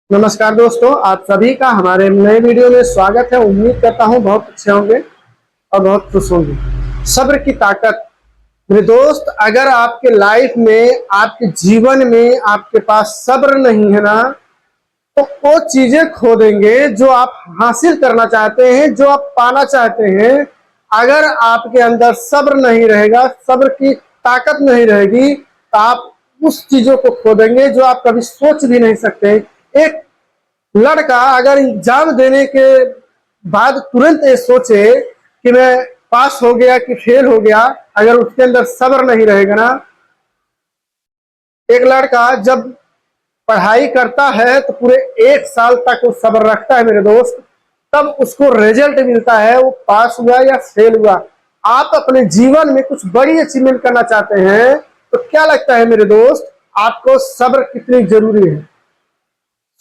नमस्कार दोस्तों, आप सभी का हमारे नए वीडियो में स्वागत है। उम्मीद करता हूं बहुत अच्छे होंगे और बहुत खुश होंगे। सब्र की ताकत। मेरे दोस्त, अगर आपके लाइफ में, आपके जीवन में आपके पास सब्र नहीं है ना, तो वो चीजें खो देंगे जो आप हासिल करना चाहते हैं, जो आप पाना चाहते हैं। अगर आपके अंदर सब्र नहीं रहेगा, सब्र की ताकत नहीं रहेगी, तो आप उस चीजों को खो देंगे जो आप कभी सोच भी नहीं सकते। एक लड़का अगर एग्जाम देने के बाद तुरंत ये सोचे कि मैं पास हो गया कि फेल हो गया, अगर उसके अंदर सब्र नहीं रहेगा ना। एक लड़का जब पढ़ाई करता है तो पूरे 1 साल तक वो सब्र रखता है मेरे दोस्त, तब उसको रिजल्ट मिलता है, वो पास हुआ या फेल हुआ। आप अपने जीवन में कुछ बड़ी अचीवमेंट करना चाहते हैं तो क्या लगता है मेरे दोस्त, आपको सब्र कितनी जरूरी है।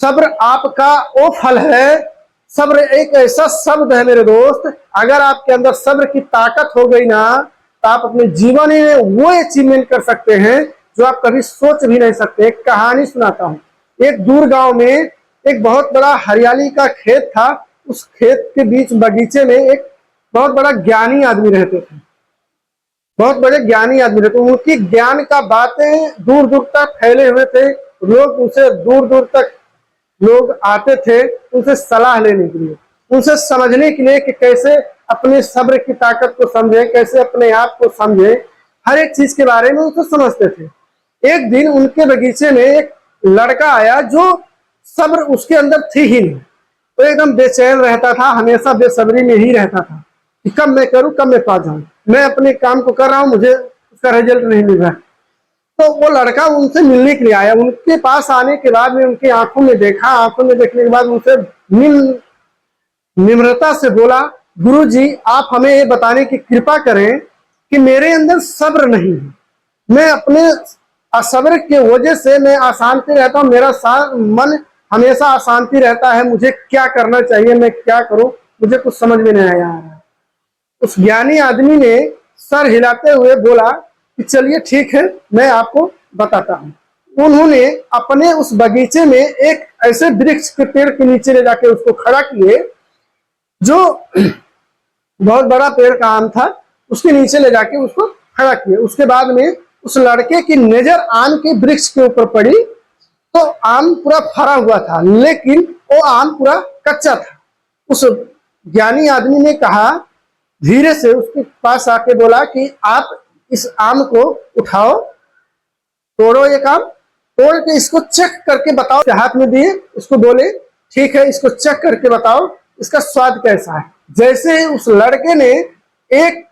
सब्र आपका वो फल है। सब्र एक ऐसा शब्द है मेरे दोस्त, अगर आपके अंदर सब्र की ताकत हो गई ना, तो आप अपने जीवन में वो अचीवमेंट कर सकते हैं जो आप कभी सोच भी नहीं सकते। एक कहानी सुनाता हूँ। एक दूर गांव में एक बहुत बड़ा हरियाली का खेत था। उस खेत के बीच बगीचे में एक बहुत बड़ा ज्ञानी आदमी रहते थे। बहुत बड़े ज्ञानी आदमी रहते, उनकी ज्ञान का बातें दूर दूर तक फैले हुए थे। लोग उनसे दूर दूर तक लोग आते थे उनसे सलाह लेने के लिए, उनसे समझने के लिए कि कैसे अपने सब्र की ताकत को समझे, कैसे अपने आप को समझे। हर एक चीज के बारे में उनको समझते थे। एक दिन उनके बगीचे में एक लड़का आया जो सब्र उसके अंदर थी ही नहीं। तो एकदम बेचैन रहता था, हमेशा बेसब्री में ही रहता था कि कब मैं करूं, कब मैं पा जाऊं। मैं अपने काम को कर रहा हूं, मुझे उसका रिजल्ट नहीं मिल रहा। तो वो लड़का उनसे मिलने के लिए आया। उनके पास आने के बाद में उनकी आंखों में देखा। आंखों में देखने के बाद उनसे निम्रता से बोला, गुरुजी, आप हमें ये बताने की कृपा करें कि मेरे अंदर सब्र नहीं है। मैं अपने असब्र की वजह से मैं अशांति रहता हूँ, मेरा मन हमेशा अशांति रहता है। मुझे क्या करना चाहिए, मैं क्या करूं, मुझे कुछ समझ में नहीं आया। उस ज्ञानी आदमी ने सर हिलाते हुए बोला कि चलिए ठीक है, मैं आपको बताता हूं। उन्होंने अपने उस बगीचे में एक ऐसे वृक्ष के पेड़ के नीचे ले जाके उसको खड़ा किए, जो बहुत बड़ा पेड़ का आम था। उसके नीचे ले जाके उसको खड़ा किए। उसके बाद में उस लड़के की नजर आम के वृक्ष के ऊपर पड़ी, तो आम पूरा फरा हुआ था, लेकिन वो आम पूरा कच्चा था। उस ज्ञानी आदमी ने कहा, धीरे से उसके पास आके बोला कि आप इस आम को उठाओ, तोड़ो, एक आम तोड़ के इसको चेक करके बताओ। हाथ में दिए, उसको बोले ठीक है, इसको चेक करके बताओ इसका स्वाद कैसा है। जैसे ही उस लड़के ने एक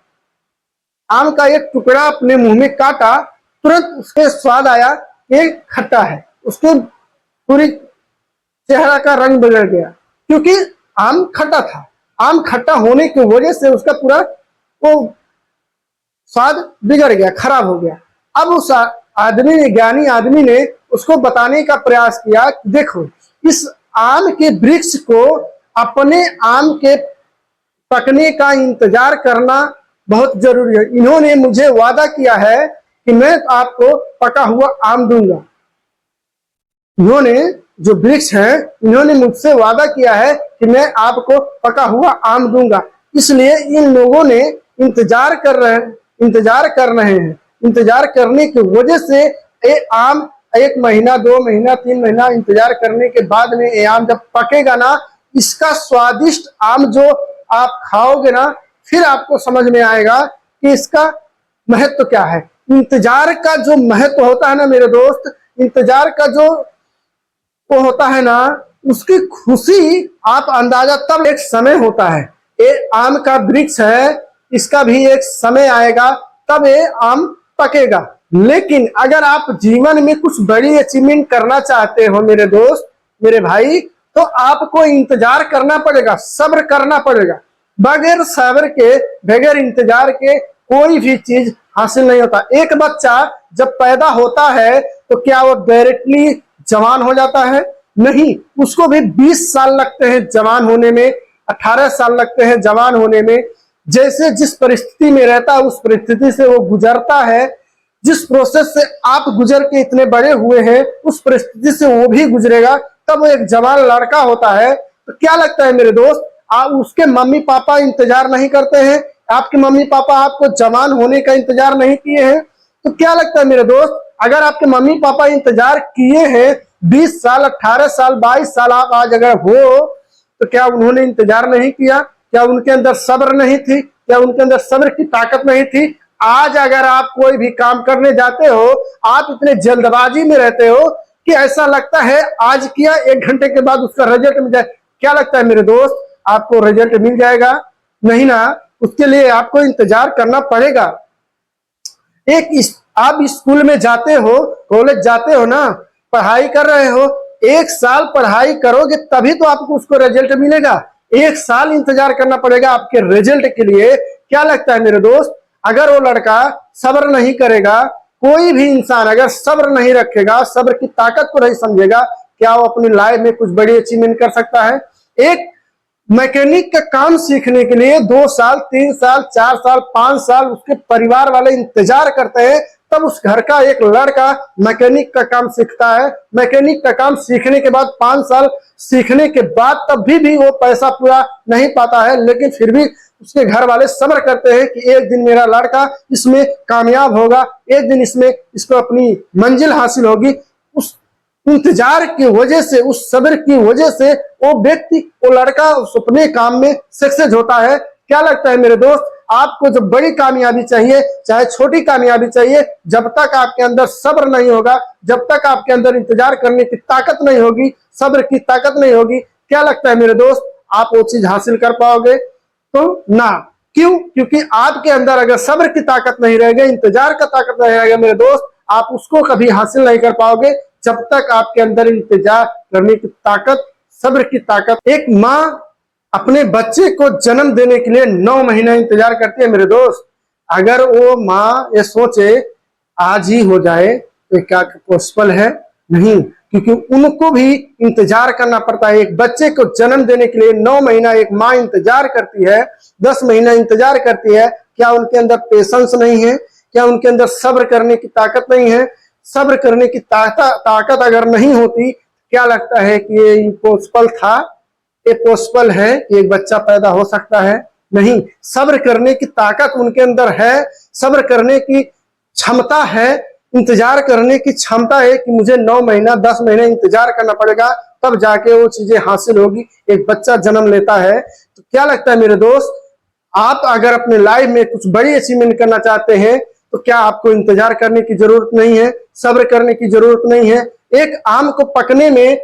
आम का एक टुकड़ा अपने मुंह में काटा, तुरंत उसके स्वाद आया कि खट्टा है। उसके पूरी चेहरा का रंग बदल गया, क्योंकि आम खट्टा था। आम खट्टा होने की वजह से उसका पूरा वो स्वाद बिगड़ गया, खराब हो गया। अब उस आदमी ने, ज्ञानी आदमी ने उसको बताने का प्रयास किया, देखो इस आम के वृक्ष को अपने आम के पकने का इंतजार करना बहुत जरूरी है। इन्होंने मुझे वादा किया है कि मैं आपको पका हुआ आम दूंगा। इन्होंने, जो वृक्ष है, इन्होंने मुझसे वादा किया है कि मैं आपको पका हुआ आम दूंगा। इसलिए इन लोगों ने इंतजार कर रहे हैं। इंतजार करने की वजह से ये आम 1 महीना, 2 महीना, 3 महीना इंतजार करने के बाद में ये आम जब पकेगा ना, इसका स्वादिष्ट आम जो आप खाओगे ना, फिर आपको समझ में आएगा कि इसका महत्व क्या है। इंतजार का जो महत्व होता है ना मेरे दोस्त, इंतजार का जो वो होता है ना, उसकी खुशी आप अंदाजा तब, एक समय होता है। ये आम का वृक्ष है, इसका भी एक समय आएगा, तब ये आम पकेगा। लेकिन अगर आप जीवन में कुछ बड़ी अचीवमेंट करना चाहते हो मेरे दोस्त, मेरे भाई, तो आपको इंतजार करना पड़ेगा, सब्र करना पड़ेगा। बगैर सब्र के, बगैर इंतजार के कोई भी चीज हासिल नहीं होता। एक बच्चा जब पैदा होता है तो क्या वो डायरेक्टली जवान हो जाता है? नहीं, उसको भी 20 साल लगते हैं जवान होने में, 18 साल लगते हैं जवान होने में। जैसे जिस परिस्थिति में रहता है उस परिस्थिति से वो गुजरता है। जिस प्रोसेस से आप गुजर के इतने बड़े हुए हैं, उस परिस्थिति से वो भी गुजरेगा। तब वो एक जवान लड़का होता है, तो क्या लगता है मेरे दोस्त, उसके मम्मी पापा इंतजार नहीं करते हैं? आपके मम्मी पापा आपको जवान होने का इंतजार नहीं किए हैं? तो क्या लगता है मेरे दोस्त, अगर आपके मम्मी पापा इंतजार किए हैं 20 साल, 18 साल, 22 साल आप आज अगर हो, तो क्या उन्होंने इंतजार नहीं किया? क्या उनके अंदर सब्र नहीं थी? क्या उनके अंदर सब्र की ताकत नहीं थी? आज अगर आप कोई भी काम करने जाते हो, आप इतने जल्दबाजी में रहते हो कि ऐसा लगता है आज किया 1 घंटे के बाद उसका रिजल्ट मिल जाए। क्या लगता है मेरे दोस्त, आपको रिजल्ट मिल जाएगा? नहीं ना, उसके लिए आपको इंतजार करना पड़ेगा। आप स्कूल में जाते हो, कॉलेज जाते हो ना, पढ़ाई कर रहे हो, 1 साल पढ़ाई करोगे तभी तो आपको उसको रिजल्ट मिलेगा। 1 साल इंतजार करना पड़ेगा आपके रिजल्ट के लिए। क्या लगता है मेरे दोस्त, अगर वो लड़का सब्र नहीं करेगा, कोई भी इंसान अगर सब्र नहीं रखेगा, सब्र की ताकत को नहीं समझेगा, क्या वो अपनी लाइफ में कुछ बड़ी अचीवमेंट कर सकता है? एक मैकेनिक का काम सीखने के लिए 2 साल, 3 साल, 4 साल, 5 साल उसके परिवार वाले इंतजार करते हैं, तब उस घर का एक लड़का मैकेनिक का काम सीखता है। मैकेनिक का काम सीखने के बाद 5 साल सीखने के बाद तब भी वो पैसा पूरा नहीं पाता है, लेकिन फिर भी उसके घर वाले सब्र करते हैं कि एक दिन मेरा लड़का इसमें कामयाब होगा, एक दिन इसको अपनी मंजिल हासिल होगी। उस इंतजार की वजह से, उस सब्र की वजह से वो व्यक्ति, वो लड़का उस अपने काम में सक्सेस होता है। क्या लगता है मेरे दोस्त, आपको जब बड़ी कामयाबी चाहिए, चाहे छोटी कामयाबी चाहिए, जब तक आपके अंदर सब्र नहीं होगा, जब तक आपके अंदर इंतजार करने की ताकत नहीं होगी, सब्र की ताकत नहीं होगी, क्या लगता है मेरे दोस्त, आप वो चीज हासिल कर पाओगे? तो ना। क्यों? क्योंकि आपके अंदर अगर सब्र की ताकत नहीं रहेगी, इंतजार का ताकत नहीं रहेगा मेरे दोस्त, आप उसको कभी हासिल नहीं कर पाओगे जब तक आपके अंदर इंतजार करने की ताकत, सब्र की ताकत। एक माँ अपने बच्चे को जन्म देने के लिए 9 महीना इंतजार करती है मेरे दोस्त। अगर वो माँ ये सोचे आज ही हो जाए तो क्या पॉसिबल है? नहीं, क्योंकि उनको भी इंतजार करना पड़ता है। एक बच्चे को जन्म देने के लिए 9 महीना एक माँ इंतजार करती है, 10 महीना इंतजार करती है। क्या उनके अंदर पेशेंस नहीं है? क्या उनके अंदर सब्र करने की ताकत नहीं है? सब्र करने की ताकत अगर नहीं होती, क्या लगता है कि ये इम्पॉसिबल था? ये पॉसिबल है कि एक बच्चा पैदा हो सकता है? नहीं। सब्र करने की ताकत उनके अंदर है, सब्र करने की क्षमता है, इंतजार करने की क्षमता है कि मुझे 9 महीना 10 महीने इंतजार करना पड़ेगा, तब जाके वो चीजें हासिल होगी। एक बच्चा जन्म लेता है, तो क्या लगता है मेरे दोस्त, आप अगर अपने लाइफ में कुछ बड़ी अचीवमेंट करना चाहते हैं, तो क्या आपको इंतजार करने की जरूरत नहीं है? सब्र करने की जरूरत नहीं है? एक आम को पकने में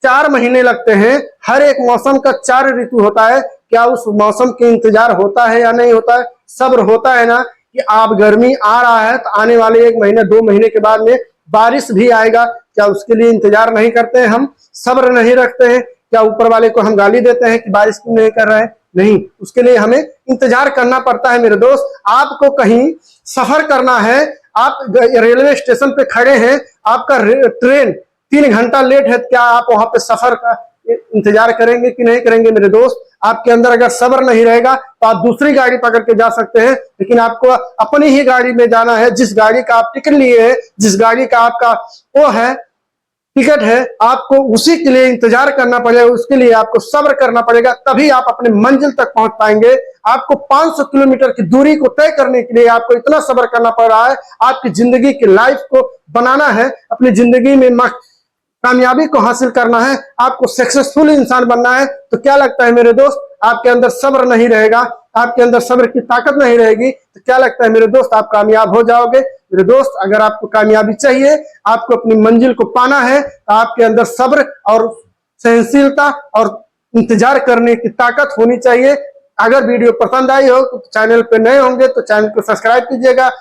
4 महीने लगते हैं। हर एक मौसम का 4 ऋतु होता है। क्या उस मौसम के इंतजार होता है या नहीं होता है? सब्र होता है ना, कि आप गर्मी आ रहा है तो आने वाले 1 महीने 2 महीने के बाद में बारिश भी आएगा, क्या उसके लिए इंतजार नहीं करते हैं? हम सब्र नहीं रखते हैं? क्या ऊपर वाले को हम गाली देते हैं कि बारिश क्यों नहीं कर रहा है? नहीं, उसके लिए हमें इंतजार करना पड़ता है मेरे दोस्त। आपको कहीं सफर करना है, आप रेलवे स्टेशन पे खड़े हैं, आपका ट्रेन 3 घंटा लेट है, क्या आप वहां पे सफर का इंतजार करेंगे कि नहीं करेंगे मेरे दोस्त? आपके अंदर अगर सब्र नहीं रहेगा तो आप दूसरी गाड़ी पकड़ के जा सकते हैं, लेकिन आपको अपनी ही गाड़ी में जाना है। जिस गाड़ी का आप टिकट लिए हैं, जिस गाड़ी का आपका वो है टिकट है, आपको उसी के लिए इंतजार करना पड़ेगा, उसके लिए आपको सब्र करना पड़ेगा, तभी आप अपने मंजिल तक पहुंच पाएंगे। आपको 500 किलोमीटर की दूरी को तय करने के लिए आपको इतना सब्र करना पड़ रहा है। आपकी जिंदगी की लाइफ को बनाना है, अपनी जिंदगी में कामयाबी को हासिल करना है, आपको सक्सेसफुल इंसान बनना है, तो क्या लगता है मेरे दोस्त, आपके अंदर सब्र नहीं रहेगा, आपके अंदर सब्र की ताकत नहीं रहेगी, तो क्या लगता है मेरे दोस्त, आप कामयाब हो जाओगे? मेरे दोस्त, अगर आपको कामयाबी चाहिए, आपको अपनी मंजिल को पाना है, तो आपके अंदर सब्र और सहनशीलता और इंतजार करने की ताकत होनी चाहिए। अगर वीडियो पसंद आई हो तो चैनल पे नए होंगे तो चैनल को सब्सक्राइब कीजिएगा।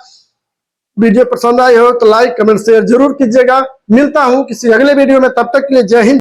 वीडियो पसंद आई हो तो लाइक कमेंट शेयर जरूर कीजिएगा। मिलता हूं किसी अगले वीडियो में, तब तक के लिए जय हिंद।